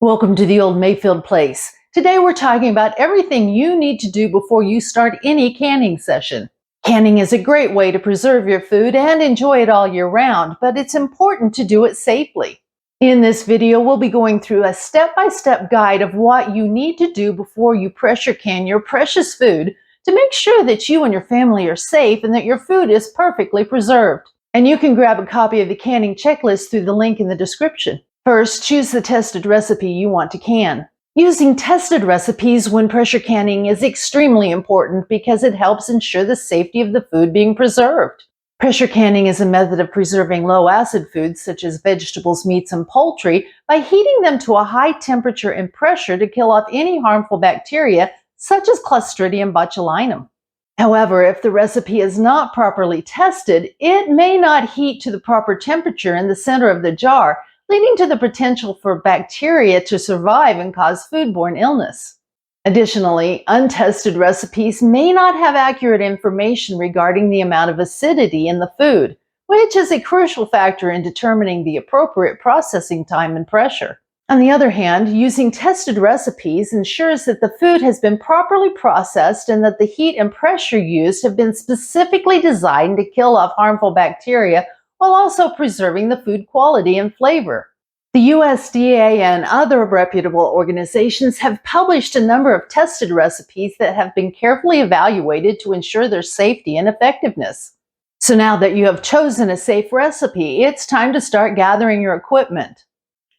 Welcome to the old Mayfield place. Today we're talking about everything you need to do before you start any canning session. Canning is a great way to preserve your food and enjoy it all year round, but it's important to do it safely. In this video, we'll be going through a step-by-step guide of what you need to do before you pressure can your precious food to make sure that you and your family are safe and that your food is perfectly preserved. And you can grab a copy of the canning checklist through the link in the description. First, choose the tested recipe you want to can. Using tested recipes when pressure canning is extremely important because it helps ensure the safety of the food being preserved. Pressure canning is a method of preserving low-acid foods such as vegetables, meats, and poultry by heating them to a high temperature and pressure to kill off any harmful bacteria such as Clostridium botulinum. However, if the recipe is not properly tested, it may not heat to the proper temperature in the center of the jar, leading to the potential for bacteria to survive and cause foodborne illness. Additionally, untested recipes may not have accurate information regarding the amount of acidity in the food, which is a crucial factor in determining the appropriate processing time and pressure. On the other hand, using tested recipes ensures that the food has been properly processed and that the heat and pressure used have been specifically designed to kill off harmful bacteria while also preserving the food quality and flavor. The USDA and other reputable organizations have published a number of tested recipes that have been carefully evaluated to ensure their safety and effectiveness. So now that you have chosen a safe recipe, it's time to start gathering your equipment.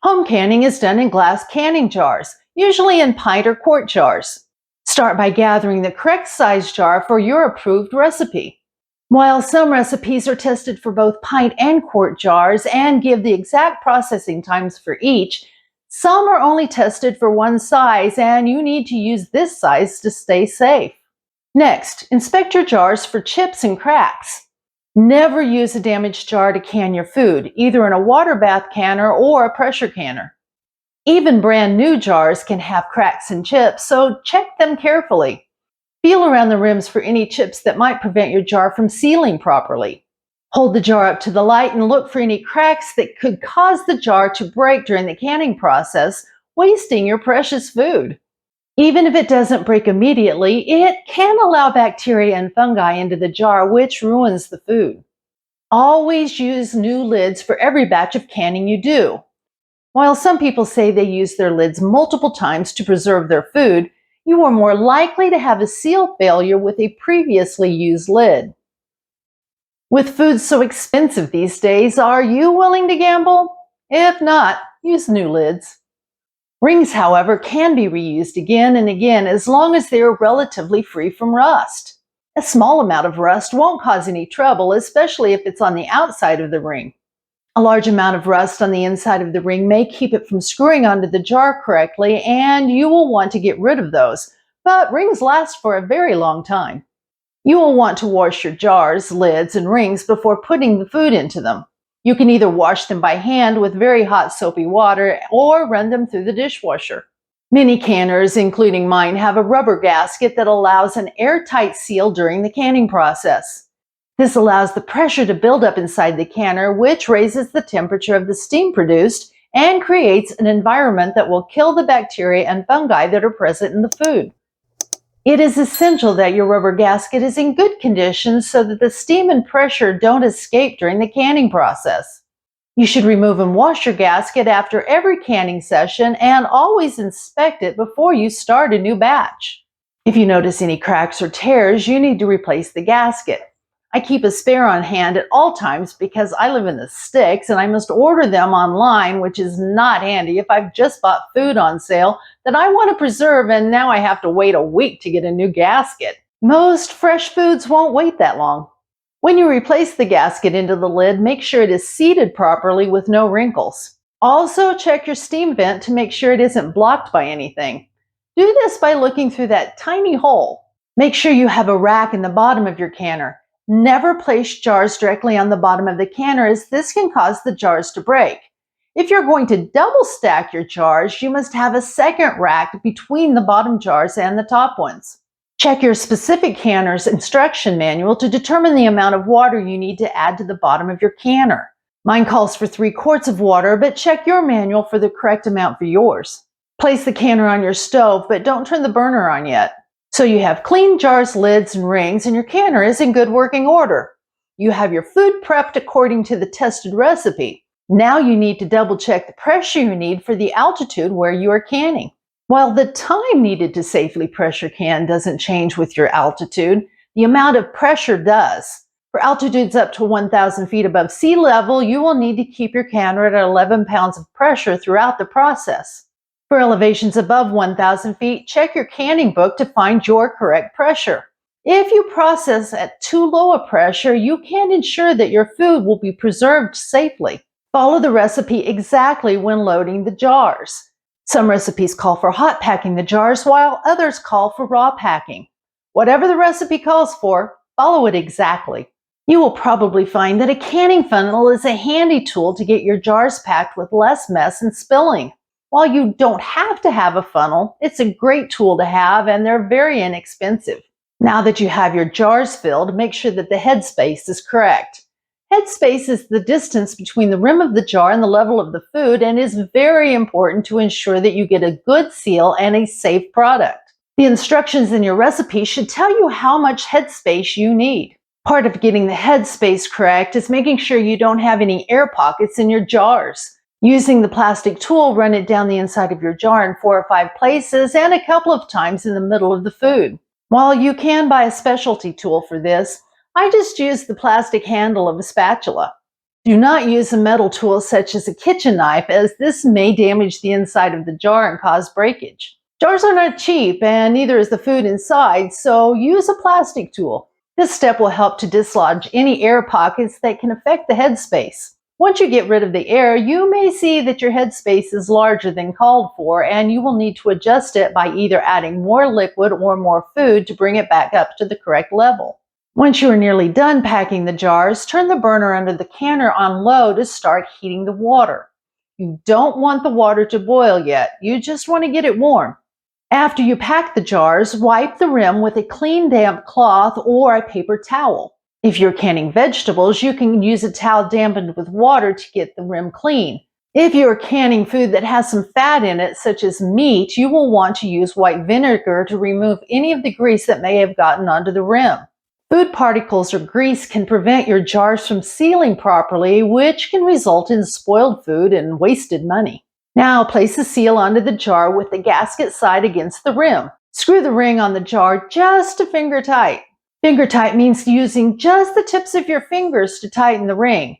Home canning is done in glass canning jars, usually in pint or quart jars. Start by gathering the correct size jar for your approved recipe. While some recipes are tested for both pint and quart jars and give the exact processing times for each, some are only tested for one size and you need to use this size to stay safe. Next, inspect your jars for chips and cracks. Never use a damaged jar to can your food, either in a water bath canner or a pressure canner. Even brand new jars can have cracks and chips, so check them carefully. Feel around the rims for any chips that might prevent your jar from sealing properly. Hold the jar up to the light and look for any cracks that could cause the jar to break during the canning process, wasting your precious food. Even if it doesn't break immediately, it can allow bacteria and fungi into the jar, which ruins the food. Always use new lids for every batch of canning you do. While some people say they use their lids multiple times to preserve their food, you are more likely to have a seal failure with a previously used lid. With food so expensive these days, are you willing to gamble? If not, use new lids. Rings, however, can be reused again and again as long as they are relatively free from rust. A small amount of rust won't cause any trouble, especially if it's on the outside of the ring. A large amount of rust on the inside of the ring may keep it from screwing onto the jar correctly, and you will want to get rid of those, but rings last for a very long time. You will want to wash your jars, lids, and rings before putting the food into them. You can either wash them by hand with very hot soapy water or run them through the dishwasher. Many canners, including mine, have a rubber gasket that allows an airtight seal during the canning process. This allows the pressure to build up inside the canner, which raises the temperature of the steam produced and creates an environment that will kill the bacteria and fungi that are present in the food. It is essential that your rubber gasket is in good condition so that the steam and pressure don't escape during the canning process. You should remove and wash your gasket after every canning session and always inspect it before you start a new batch. If you notice any cracks or tears, you need to replace the gasket. I keep a spare on hand at all times because I live in the sticks and I must order them online, which is not handy if I've just bought food on sale that I want to preserve and now I have to wait a week to get a new gasket. Most fresh foods won't wait that long. When you replace the gasket into the lid, make sure it is seated properly with no wrinkles. Also, check your steam vent to make sure it isn't blocked by anything. Do this by looking through that tiny hole. Make sure you have a rack in the bottom of your canner. Never place jars directly on the bottom of the canner as this can cause the jars to break. If you're going to double stack your jars, you must have a second rack between the bottom jars and the top ones. Check your specific canner's instruction manual to determine the amount of water you need to add to the bottom of your canner. Mine calls for 3 quarts of water, but check your manual for the correct amount for yours. Place the canner on your stove, but don't turn the burner on yet. So you have clean jars, lids, and rings, and your canner is in good working order. You have your food prepped according to the tested recipe. Now you need to double check the pressure you need for the altitude where you are canning. While the time needed to safely pressure can doesn't change with your altitude, the amount of pressure does. For altitudes up to 1,000 feet above sea level, you will need to keep your canner at 11 pounds of pressure throughout the process. For elevations above 1,000 feet, check your canning book to find your correct pressure. If you process at too low a pressure, you can't ensure that your food will be preserved safely. Follow the recipe exactly when loading the jars. Some recipes call for hot packing the jars, while others call for raw packing. Whatever the recipe calls for, follow it exactly. You will probably find that a canning funnel is a handy tool to get your jars packed with less mess and spilling. While you don't have to have a funnel, it's a great tool to have and they're very inexpensive. Now that you have your jars filled, make sure that the headspace is correct. Headspace is the distance between the rim of the jar and the level of the food and is very important to ensure that you get a good seal and a safe product. The instructions in your recipe should tell you how much headspace you need. Part of getting the headspace correct is making sure you don't have any air pockets in your jars. Using the plastic tool, run it down the inside of your jar in 4 or 5 places and a couple of times in the middle of the food. While you can buy a specialty tool for this, I just use the plastic handle of a spatula. Do not use a metal tool such as a kitchen knife, as this may damage the inside of the jar and cause breakage. Jars are not cheap and neither is the food inside, so use a plastic tool. This step will help to dislodge any air pockets that can affect the headspace. Once you get rid of the air, you may see that your headspace is larger than called for, and you will need to adjust it by either adding more liquid or more food to bring it back up to the correct level. Once you are nearly done packing the jars, turn the burner under the canner on low to start heating the water. You don't want the water to boil yet, you just want to get it warm. After you pack the jars, wipe the rim with a clean damp cloth or a paper towel. If you're canning vegetables, you can use a towel dampened with water to get the rim clean. If you're canning food that has some fat in it, such as meat, you will want to use white vinegar to remove any of the grease that may have gotten onto the rim. Food particles or grease can prevent your jars from sealing properly, which can result in spoiled food and wasted money. Now place the seal onto the jar with the gasket side against the rim. Screw the ring on the jar just to finger tight. Finger tight means using just the tips of your fingers to tighten the ring.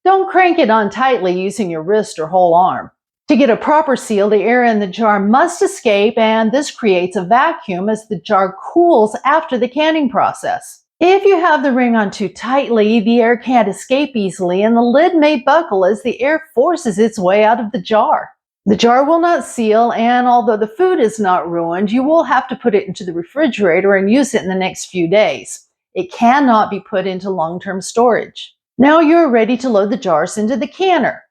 Don't crank it on tightly using your wrist or whole arm. To get a proper seal, the air in the jar must escape, and this creates a vacuum as the jar cools after the canning process. If you have the ring on too tightly, the air can't escape easily and the lid may buckle as the air forces its way out of the jar. The jar will not seal, and although the food is not ruined, you will have to put it into the refrigerator and use it in the next few days. It cannot be put into long-term storage. Now you're ready to load the jars into the canner.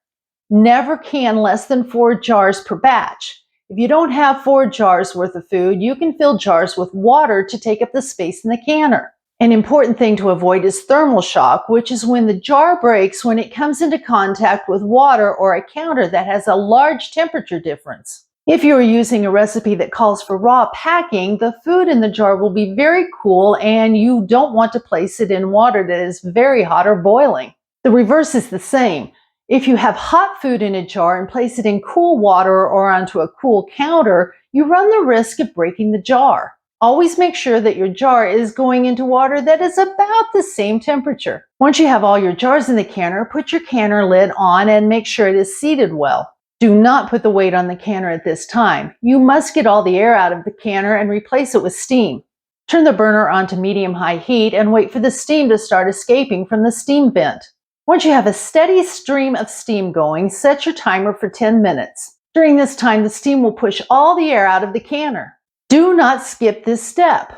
Never can less than 4 jars per batch. If you don't have 4 jars worth of food, you can fill jars with water to take up the space in the canner. An important thing to avoid is thermal shock, which is when the jar breaks when it comes into contact with water or a counter that has a large temperature difference. If you are using a recipe that calls for raw packing, the food in the jar will be very cool and you don't want to place it in water that is very hot or boiling. The reverse is the same. If you have hot food in a jar and place it in cool water or onto a cool counter, you run the risk of breaking the jar. Always make sure that your jar is going into water that is about the same temperature. Once you have all your jars in the canner, put your canner lid on and make sure it is seated well. Do not put the weight on the canner at this time. You must get all the air out of the canner and replace it with steam. Turn the burner on to medium-high heat and wait for the steam to start escaping from the steam vent. Once you have a steady stream of steam going, set your timer for 10 minutes. During this time, the steam will push all the air out of the canner. Do not skip this step.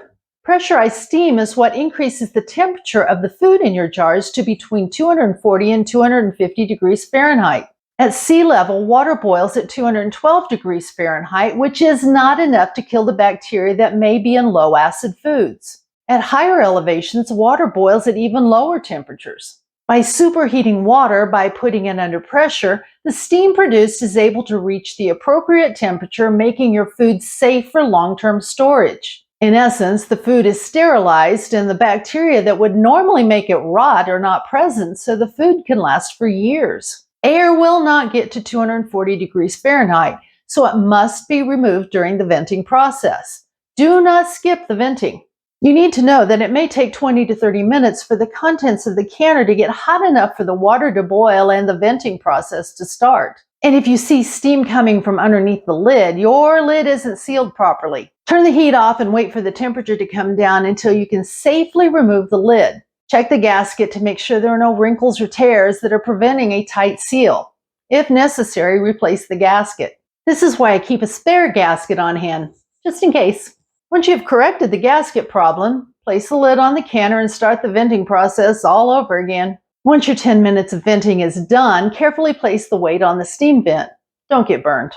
Pressurized steam is what increases the temperature of the food in your jars to between 240 and 250 degrees Fahrenheit. At sea level, water boils at 212 degrees Fahrenheit, which is not enough to kill the bacteria that may be in low-acid foods. At higher elevations, water boils at even lower temperatures. By superheating water by putting it under pressure, the steam produced is able to reach the appropriate temperature, making your food safe for long-term storage. In essence, the food is sterilized and the bacteria that would normally make it rot are not present, so the food can last for years. Air will not get to 240 degrees Fahrenheit, so it must be removed during the venting process. Do not skip the venting. You need to know that it may take 20 to 30 minutes for the contents of the canner to get hot enough for the water to boil and the venting process to start. And if you see steam coming from underneath the lid, your lid isn't sealed properly. Turn the heat off and wait for the temperature to come down until you can safely remove the lid. Check the gasket to make sure there are no wrinkles or tears that are preventing a tight seal. If necessary, replace the gasket. This is why I keep a spare gasket on hand, just in case. Once you've corrected the gasket problem, place the lid on the canner and start the venting process all over again. Once your 10 minutes of venting is done, carefully place the weight on the steam vent. Don't get burned.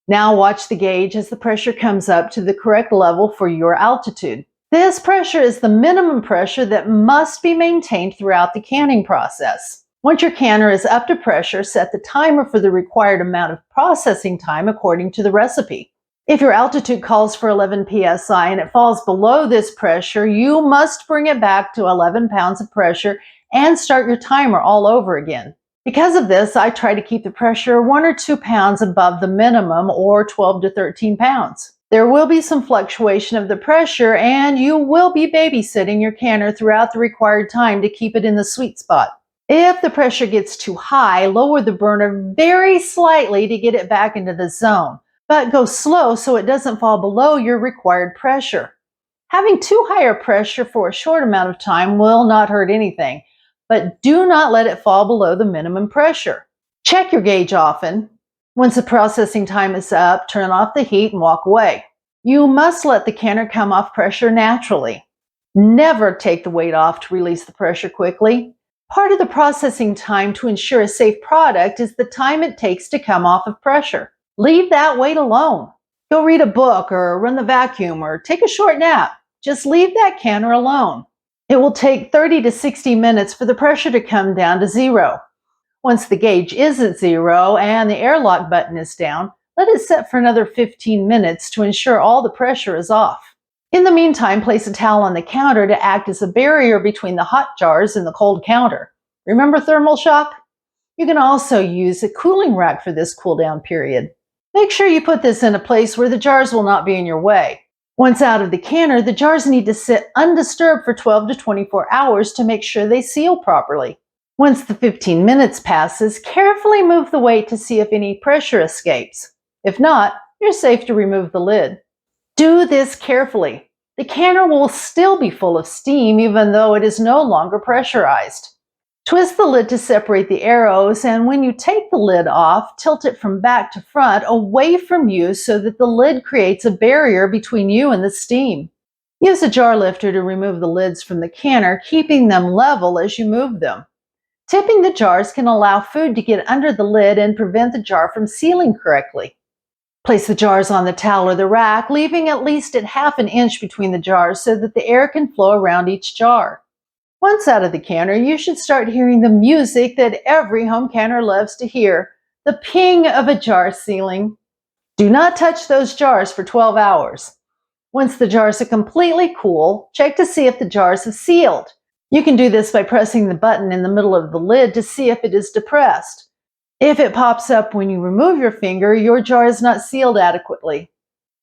Now watch the gauge as the pressure comes up to the correct level for your altitude. This pressure is the minimum pressure that must be maintained throughout the canning process. Once your canner is up to pressure, set the timer for the required amount of processing time according to the recipe. If your altitude calls for 11 psi and it falls below this pressure, you must bring it back to 11 pounds of pressure and start your timer all over again. Because of this, I try to keep the pressure 1 or 2 pounds above the minimum, or 12 to 13 pounds. There will be some fluctuation of the pressure, and you will be babysitting your canner throughout the required time to keep it in the sweet spot. If the pressure gets too high, lower the burner very slightly to get it back into the zone, but go slow so it doesn't fall below your required pressure. Having too high a pressure for a short amount of time will not hurt anything, but do not let it fall below the minimum pressure. Check your gauge often. Once the processing time is up, turn off the heat and walk away. You must let the canner come off pressure naturally. Never take the weight off to release the pressure quickly. Part of the processing time to ensure a safe product is the time it takes to come off of pressure. Leave that weight alone. Go read a book or run the vacuum or take a short nap. Just leave that canner alone. It will take 30 to 60 minutes for the pressure to come down to zero. Once the gauge is at zero and the airlock button is down, let it set for another 15 minutes to ensure all the pressure is off. In the meantime, place a towel on the counter to act as a barrier between the hot jars and the cold counter. Remember thermal shock? You can also use a cooling rack for this cool down period. Make sure you put this in a place where the jars will not be in your way. Once out of the canner, the jars need to sit undisturbed for 12 to 24 hours to make sure they seal properly. Once the 15 minutes passes, carefully move the weight to see if any pressure escapes. If not, you're safe to remove the lid. Do this carefully. The canner will still be full of steam even though it is no longer pressurized. Twist the lid to separate the arrows, and when you take the lid off, tilt it from back to front away from you so that the lid creates a barrier between you and the steam. Use a jar lifter to remove the lids from the canner, keeping them level as you move them. Tipping the jars can allow food to get under the lid and prevent the jar from sealing correctly. Place the jars on the towel or the rack, leaving at least at half an inch between the jars so that the air can flow around each jar. Once out of the canner, you should start hearing the music that every home canner loves to hear, the ping of a jar sealing. Do not touch those jars for 12 hours. Once the jars are completely cool, check to see if the jars have sealed. You can do this by pressing the button in the middle of the lid to see if it is depressed. If it pops up when you remove your finger, your jar is not sealed adequately.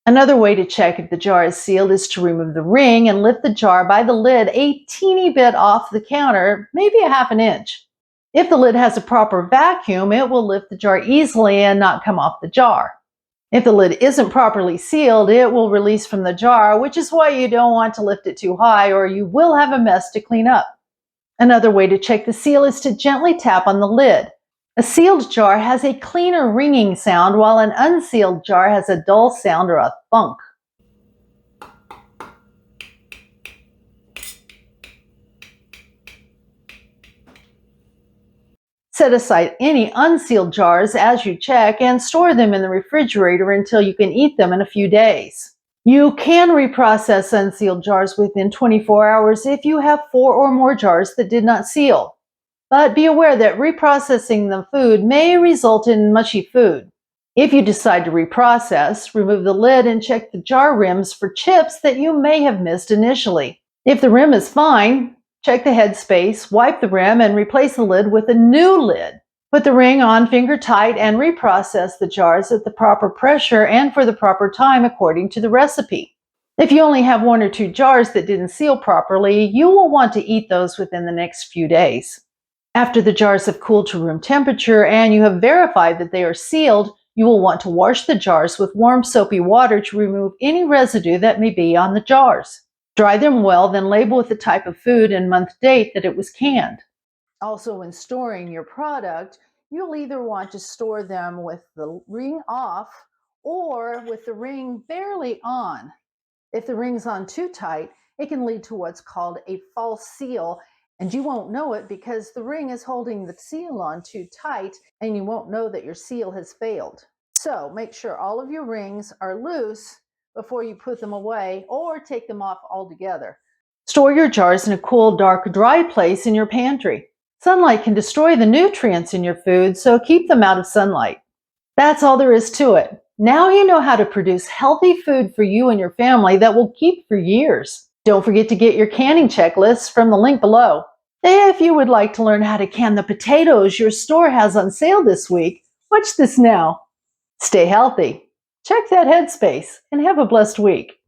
Another way to check if the jar is sealed is to remove the ring and lift the jar by the lid a teeny bit off the counter, maybe a half an inch. If the lid has a proper vacuum, it will lift the jar easily and not come off the jar. If the lid isn't properly sealed, it will release from the jar, which is why you don't want to lift it too high or you will have a mess to clean up. Another way to check the seal is to gently tap on the lid. A sealed jar has a cleaner ringing sound, while an unsealed jar has a dull sound or a thunk. Set aside any unsealed jars as you check and store them in the refrigerator until you can eat them in a few days. You can reprocess unsealed jars within 24 hours if you have 4 or more jars that did not seal. but be aware that reprocessing the food may result in mushy food. If you decide to reprocess, remove the lid and check the jar rims for chips that you may have missed initially. If the rim is fine, check the headspace, wipe the rim, and replace the lid with a new lid. Put the ring on finger tight and reprocess the jars at the proper pressure and for the proper time according to the recipe. If you only have 1 or 2 jars that didn't seal properly, you will want to eat those within the next few days. After the jars have cooled to room temperature and you have verified that they are sealed, you will want to wash the jars with warm soapy water to remove any residue that may be on the jars. Dry them well, then label with the type of food and month date that it was canned. Also, when storing your product, you'll either want to store them with the ring off or with the ring barely on. If the ring's on too tight, it can lead to what's called a false seal, and you won't know it because the ring is holding the seal on too tight, and you won't know that your seal has failed. So make sure all of your rings are loose before you put them away or take them off altogether. Store your jars in a cool, dark, dry place in your pantry. Sunlight can destroy the nutrients in your food, so keep them out of sunlight. That's all there is to it. Now you know how to produce healthy food for you and your family that will keep for years. Don't forget to get your canning checklist from the link below. If you would like to learn how to can the potatoes your store has on sale this week, watch this now. Stay healthy, check that headspace, and have a blessed week.